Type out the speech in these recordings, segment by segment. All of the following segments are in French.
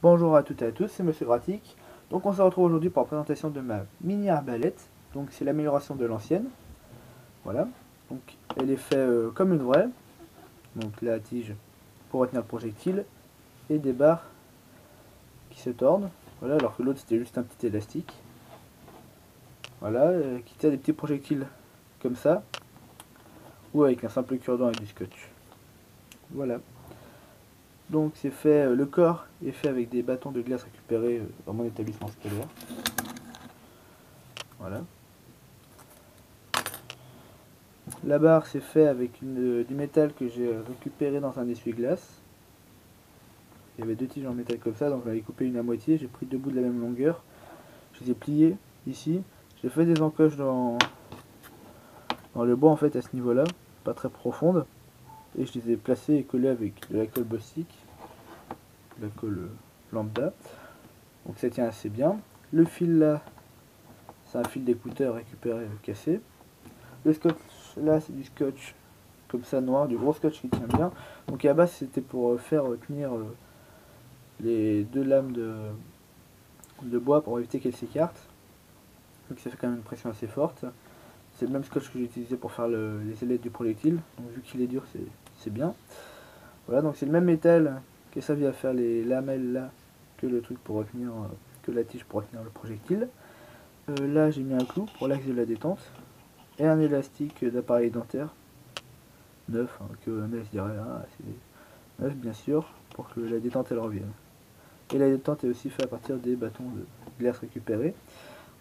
Bonjour à toutes et à tous, c'est Monsieur Gratic. Donc on se retrouve aujourd'hui pour la présentation de ma mini arbalète. Donc c'est l'amélioration de l'ancienne. Voilà. Donc elle est faite comme une vraie. Donc la tige pour retenir le projectile et des barres qui se tordent. Voilà, alors que l'autre c'était juste un petit élastique. Voilà, qui tient des petits projectiles comme ça. Ou avec un simple cure-dent avec du scotch. Voilà. Donc c'est fait, le corps est fait avec des bâtons de glace récupérés dans mon établissement scolaire. Voilà. La barre c'est fait avec du métal que j'ai récupéré dans un essuie-glace. Il y avait deux tiges en métal comme ça, donc j'en ai coupé une à moitié, j'ai pris deux bouts de la même longueur. Je les ai pliés ici. J'ai fait des encoches dans le bois en fait à ce niveau là, pas très profonde. Et je les ai placés et collés avec de la colle Bostik, de la colle lambda. Donc ça tient assez bien. Le fil là, c'est un fil d'écouteur récupéré cassé. Le scotch là c'est du scotch comme ça noir, du gros scotch qui tient bien. Donc à la base c'était pour faire tenir les deux lames de bois pour éviter qu'elles s'écartent. Donc ça fait quand même une pression assez forte. C'est le même scotch que j'ai utilisé pour faire les ailettes du projectile. Donc vu qu'il est dur c'est bien. Voilà, donc c'est le même métal qui est servi à faire les lamelles là que le truc pour retenir, que la tige pour retenir le projectile. Là j'ai mis un clou pour l'axe de la détente et un élastique d'appareil dentaire neuf, hein, que un mec dirait ah, c'est neuf bien sûr, pour que la détente elle revienne. Et la détente est aussi faite à partir des bâtons de glace récupérés.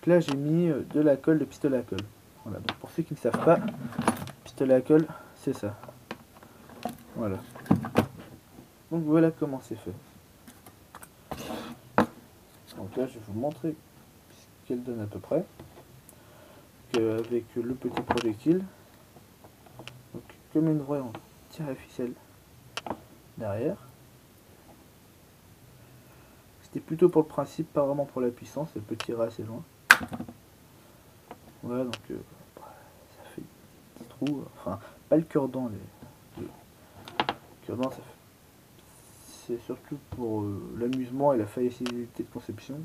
Donc là j'ai mis de la colle de pistolet à colle. Voilà, donc pour ceux qui ne savent pas, pistolet à colle c'est ça. Voilà. Donc voilà comment c'est fait. Donc là je vais vous montrer ce qu'elle donne à peu près. Avec le petit projectile. Donc comme une vraie on tire la ficelle derrière. C'était plutôt pour le principe, pas vraiment pour la puissance, elle peut tirer assez loin. Voilà, donc ça fait des petits trous, enfin pas le cure-dent, le cure-dent c'est surtout pour l'amusement et la facilité de conception.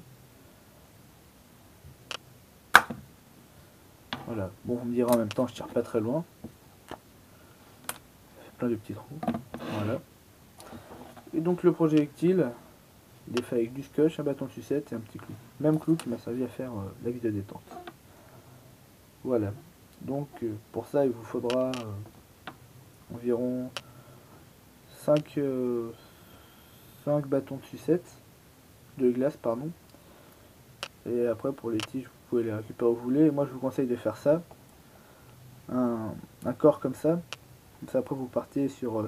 Voilà, bon on me dira en même temps je tire pas très loin. Ça fait plein de petits trous, voilà. Et donc le projectile, il est fait avec du scotch, un bâton de sucette et un petit clou. Même clou qui m'a servi à faire l'axe de détente. Voilà. Donc pour ça il vous faudra environ 5 bâtons de sucette, de glace pardon. Et après pour les tiges vous pouvez les récupérer où vous voulez. Et moi je vous conseille de faire ça. Un corps comme ça. Comme ça après vous partez sur,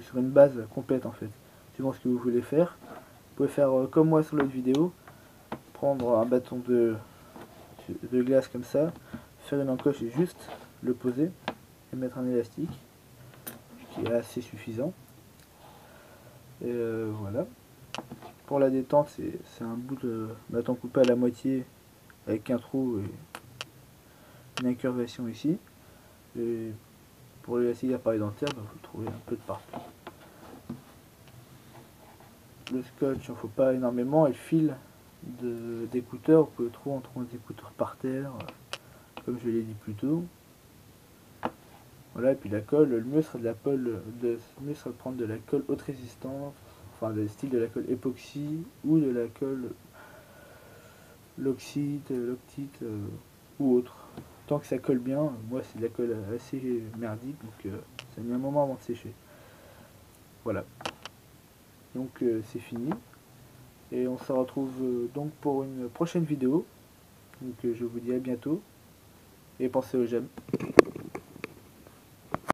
sur une base complète en fait. Suivant ce que vous voulez faire. Vous pouvez faire comme moi sur l'autre vidéo. Prendre un bâton de glace comme ça. Faire une encoche et juste le poser. Et mettre un élastique. Qui est assez suffisant. Et voilà. Pour la détente c'est un bout de bâton coupé à la moitié. Avec un trou et une incurvation ici. Et pour l'élastique d'appareil dentaire, vous le trouvez un peu de partout. Le scotch, il ne faut pas énormément, et le fil d'écouteurs, vous pouvez le trouver en trouvant des écouteurs par terre, comme je l'ai dit plus tôt. Voilà, et puis la colle, le mieux serait de prendre de la colle haute résistance, enfin le style de la colle époxy ou de la colle l'octite ou autre. Tant que ça colle bien, moi c'est de la colle assez merdique, donc ça met un moment avant de sécher. Voilà. Donc c'est fini. Et on se retrouve donc pour une prochaine vidéo. Donc je vous dis à bientôt. Et pensez aux j'aime.